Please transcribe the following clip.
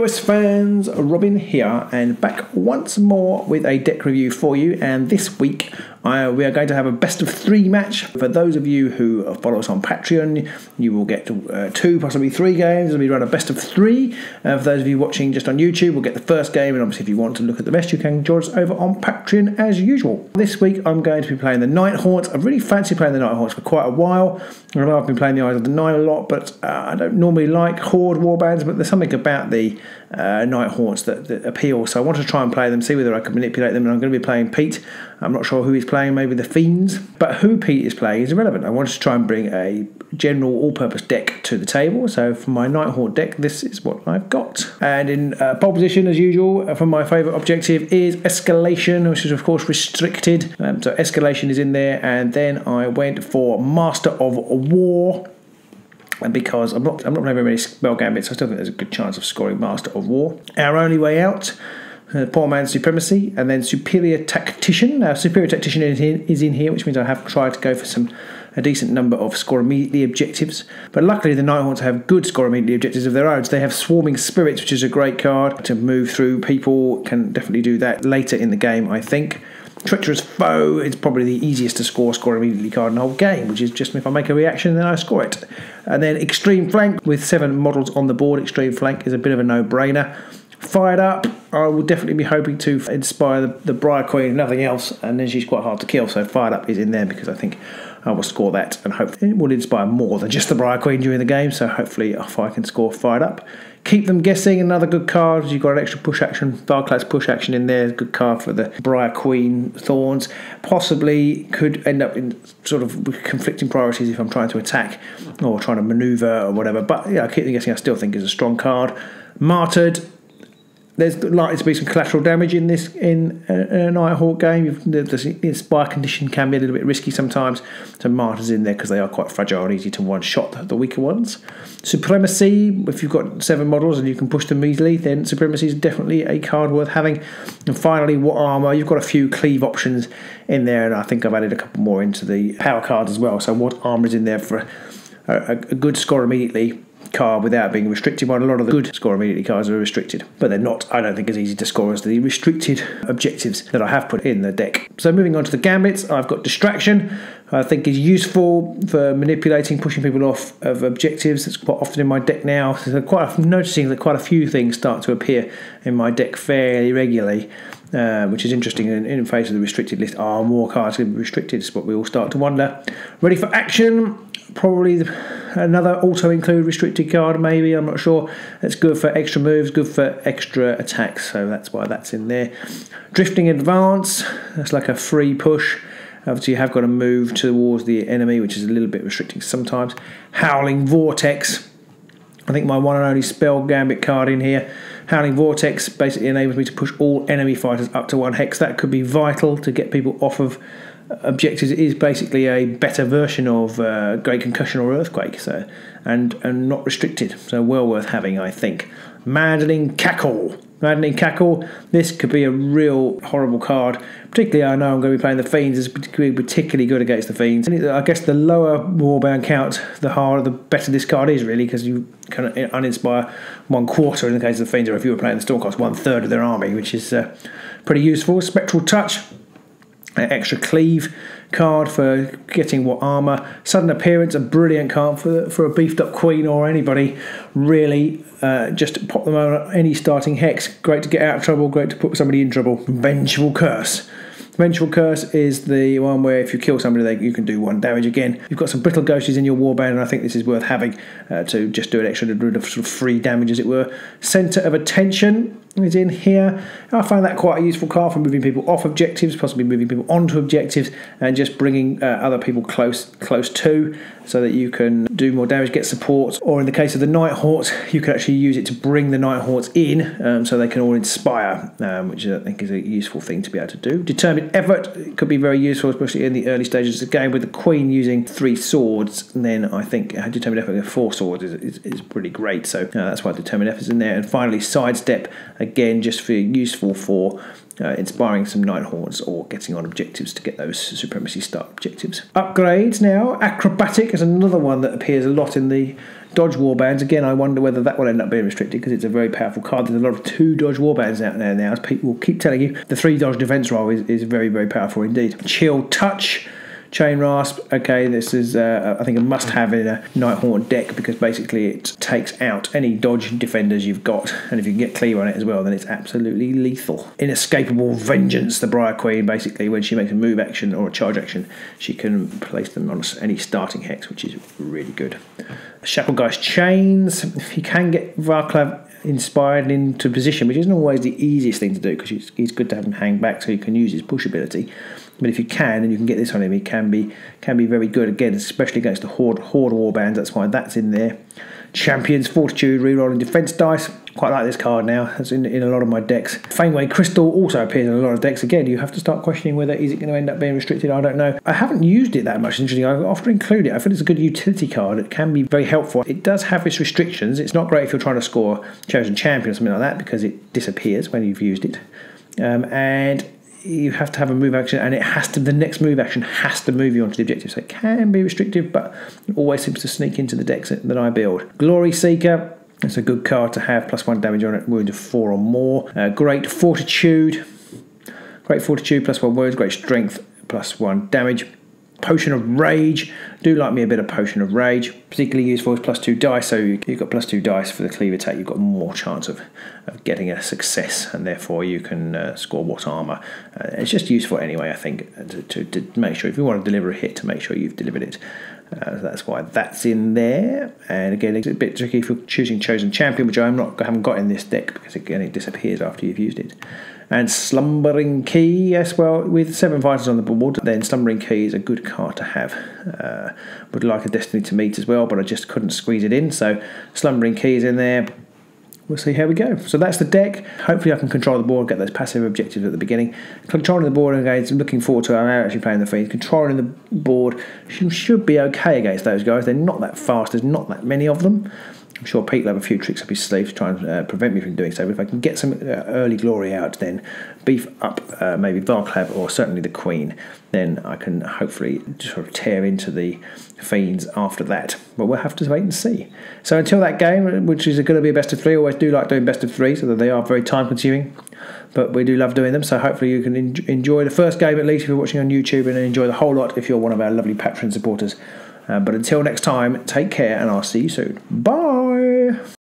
Lewis fans, Robin here, and back once more with a deck review for you. And this week we are going to have a best of 3 match. For those of you who follow us on Patreon, you will get 2, possibly 3 games. We run a best of 3. For those of you watching just on YouTube, we'll get the first game, and obviously if you want to look at the rest, you can join us over on Patreon as usual. This week I'm going to be playing the Nightvault. I've really fancied playing the Nightvault for quite a while. I know I've been playing the Eyes of the Nine a lot, but I don't normally like horde warbands, but there's something about the Nightvaults that appeal, so I wanted to try and play them, see whether I could manipulate them. And I'm going to be playing Pete. I'm not sure who he's playing, maybe the Fiends, but who Pete is playing is irrelevant. I wanted to try and bring a general all-purpose deck to the table, so for my Nightvault deck this is what I've got. And in pole position as usual, for my favourite objective is Escalation, which is of course restricted, so Escalation is in there. And then I went for Master of War, and because I'm not playing very many spell gambits, I still think there's a good chance of scoring Master of War. Our only way out, Poor Man's Supremacy, and then Superior Tactician. Now, Superior Tactician is in here, which means I have tried to go for a decent number of score immediately objectives. But luckily, the Nightvaults have good score immediately objectives of their own. So they have Swarming Spirits, which is a great card to move through people. Can definitely do that later in the game, I think. Treacherous Foe is probably the easiest to score immediately card in the whole game, which is just if I make a reaction, then I score it. And then Extreme Flank, with 7 models on the board. Extreme Flank is a bit of a no-brainer. Fired Up, I will definitely be hoping to inspire the Briar Queen, nothing else, and then she's quite hard to kill, so Fired Up is in there because I think I will score that, and hopefully it will inspire more than just the Briar Queen during the game, so hopefully if I can score Fired Up. Keep Them Guessing, another good card. You've got an extra push action, Valklat's push action in there, good card for the Briar Queen Thorns. Possibly could end up in sort of conflicting priorities if I'm trying to attack or trying to manoeuvre or whatever, but yeah, Keep Them Guessing I still think is a strong card. Martyred, there's likely to be some collateral damage in this in a Nightvault game. The Inspire condition can be a little bit risky sometimes, so Martyr's in there because they are quite fragile and easy to one-shot the weaker ones. Supremacy, if you've got 7 models and you can push them easily, then Supremacy is definitely a card worth having. And finally, What Armour, you've got a few cleave options in there, and I think I've added a couple more into the power cards as well. So What Armour is in there for a good score immediately card without being restricted. While a lot of the good score immediately cards are restricted, but they're not, I don't think, as easy to score as the restricted objectives that I have put in the deck. So moving on to the Gambits, I've got Distraction. I think is useful for manipulating, pushing people off of objectives. It's quite often in my deck now. So I'm noticing that quite a few things start to appear in my deck fairly regularly, which is interesting. In face of the restricted list, are more cards going to be restricted? Is what we all start to wonder. Ready for Action, probably another auto-include restricted card, maybe, I'm not sure. It's good for extra moves, good for extra attacks, so that's why that's in there. Drifting Advance, that's like a free push. Obviously you have got to move towards the enemy, which is a little bit restricting sometimes. Howling Vortex, I think my one and only spell gambit card in here. Howling Vortex basically enables me to push all enemy fighters up to 1 hex. That could be vital to get people off of objectives. It is basically a better version of Great Concussion or Earthquake, so and not restricted, so well worth having, I think. Maddening Cackle. Maddening Cackle, this could be a real horrible card. Particularly, I know I'm going to be playing the Fiends. It's particularly good against the Fiends. And I guess the lower warband count, the harder, the better this card is, really, because you kind of uninspire 1/4 in the case of the Fiends, or if you were playing the Stormcast, 1/3 of their army, which is pretty useful. Spectral Touch, extra cleave card for getting What Armour. Sudden Appearance, a brilliant card for a beefed up queen or anybody, really. Just pop them on any starting hex. Great to get out of trouble, great to put somebody in trouble. Vengeful Curse. Vengeful Curse is the one where if you kill somebody, you can do 1 damage again. You've got some brittle ghosties in your warband, and I think this is worth having to just do an extra bit of sort of free damage, as it were. Centre of Attention is in here. I find that quite a useful card for moving people off objectives, possibly moving people onto objectives, and just bringing other people close to, so that you can do more damage, get support, or in the case of the Nightvault, you can actually use it to bring the Nightvaults in, so they can all inspire, which I think is a useful thing to be able to do. Determined Effort could be very useful, especially in the early stages of the game, with the Queen using 3 swords. And then I think Determined Effort with 4 swords is pretty great, so that's why Determined Effort is in there. And finally, Sidestep, again, just for useful for inspiring some night hordes or getting on objectives to get those supremacy start objectives. Upgrades now. Acrobatic is another one that appears a lot in the dodge warbands. Again, I wonder whether that will end up being restricted because it's a very powerful card. There's a lot of 2 dodge warbands out there now, as people will keep telling you. The 3 dodge defense roll is very, very powerful indeed. Chill touch. Chain Rasp, okay, this is I think a must-have in a Night Horde deck because basically it takes out any dodge defenders you've got, and if you can get clear on it as well, then it's absolutely lethal. Inescapable Vengeance, the Briar Queen, basically when she makes a move action or a charge action, she can place them on any starting hex, which is really good. Shacklegeist Chains, if you can get Varklav inspired into position, which isn't always the easiest thing to do because it's good to have him hang back so you can use his push ability. But if you can, and you can get this on him, he can be very good again, especially against the horde warbands. That's why that's in there. Champions Fortitude, rerolling defense dice. Quite like this card now. It's in a lot of my decks. Faneway Crystal also appears in a lot of decks. Again, you have to start questioning whether is it going to end up being restricted. I don't know. I haven't used it that much. Interesting. I often include it. I feel it's a good utility card. It can be very helpful. It does have its restrictions. It's not great if you're trying to score Chosen Champion or something like that because it disappears when you've used it. And you have to have a move action, and the next move action has to move you onto the objective. So it can be restrictive, but it always seems to sneak into the decks that I build. Glory Seeker, it's a good card to have, +1 damage on it, wound of 4 or more. Great Fortitude, +1 wounds, great strength, +1 damage. Potion of Rage, do like me a bit of Potion of Rage, particularly useful as +2 dice, so you've got +2 dice for the cleave attack, you've got more chance of getting a success, and therefore you can score what armour. It's just useful anyway, I think, to make sure, if you want to deliver a hit, to make sure you've delivered it. That's why that's in there. And again, it's a bit tricky for choosing Chosen Champion, which I haven't got in this deck because again it disappears after you've used it. And Slumbering Key, yes, well, with 7 fighters on the board, then Slumbering Key is a good card to have. Would like a Destiny to meet as well, but I just couldn't squeeze it in, so Slumbering Key is in there. We'll see how we go. So that's the deck. Hopefully I can control the board, get those passive objectives at the beginning. Controlling the board against, looking forward to actually playing the Fiends. Controlling the board should be okay against those guys. They're not that fast. There's not that many of them. I'm sure Pete will have a few tricks up his sleeve to try and prevent me from doing so. But if I can get some early glory out, then beef up maybe Varklav or certainly the Queen, then I can hopefully just sort of tear into the Fiends after that. But we'll have to wait and see. So until that game, which is going to be a best of 3, I always do like doing best of 3, so that they are very time consuming. But we do love doing them, so hopefully you can enjoy the first game at least if you're watching on YouTube, and enjoy the whole lot if you're one of our lovely Patreon supporters. But until next time, take care, and I'll see you soon. Bye!